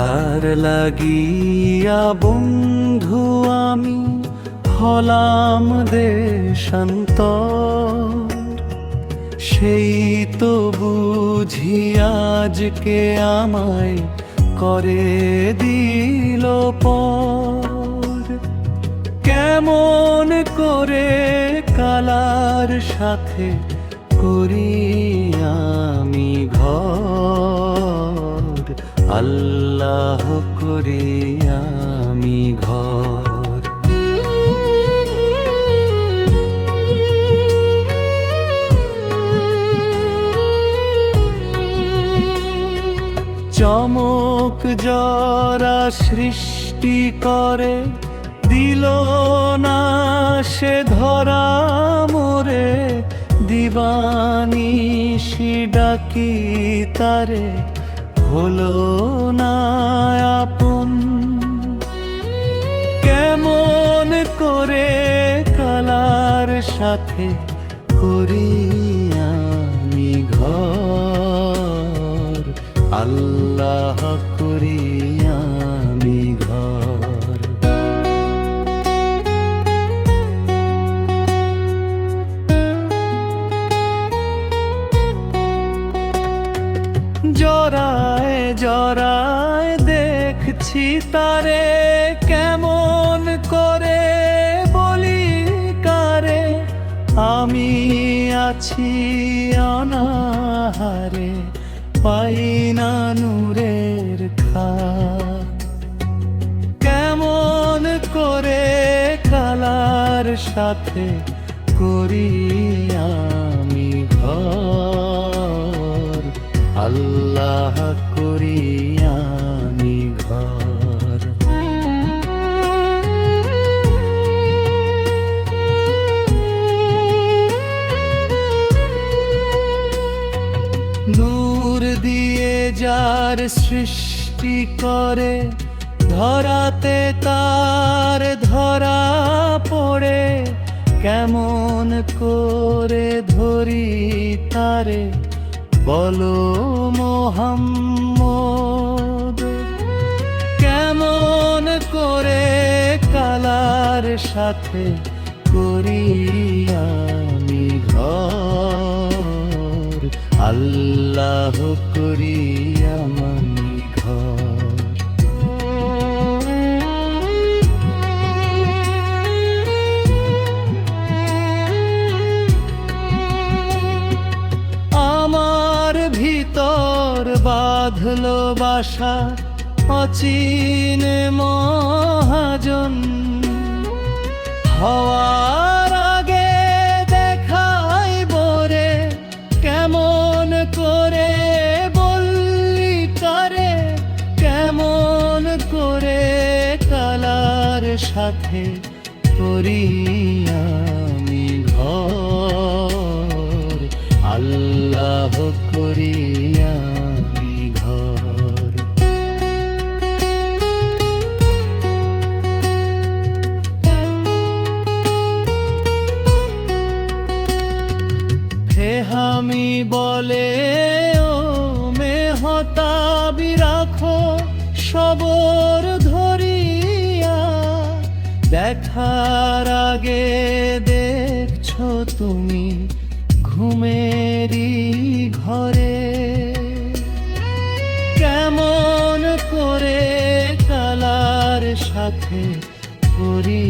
যার লাগিয়া বন্ধু আমি হলাম দেশান্তর, সেই তো বুঝি আজকে আমায় করে দিল পর। কেমন করে কালার সাথে করি আমি ঘর, আল্লাহ করি আমি ঘর। চমক জরা সৃষ্টি করে দিল না সে ধরা মোরে, দিবানিশি ডাকি তারে হলো না আপন। কেমন করে কালার সাথে করি আমি ঘর, আল্লাহ করি আমি ঘর। জরায় জরায় দেখছি তারে, কেমন করে বলি কারে আমি আছি অনাহারে, পাই না নূরের খাত। কেমন করে কালার সাথে করি আমি ঘর, আল্লাহ করি আমি ঘর। নূর দিয়ে যার সৃষ্টি করে ধরাতে তার ধরা পড়ে, কেমন করে ধরি তারে বলো মোহাম্মদ। কেমন করে কালার সাথে করি আমি ঘর, আল্লাহ করি আমি ঘর। আমার ভিতর বাঁধলো বাসা অচিন মহাজন, হওয়ার আগে দেখাই বরে, কেমন করে বললি কারে, কেমন করে কালার সাথে করি আমি ঘর, আল্লাহ করি আমি ঘর। ফেহামি বলে ও মেহতাবি রাখো সবর ধরিয়া, দেখার আগে দেখছো তুমি ঘুমেরি ঘরে। কেমন করে কালার সাথে করি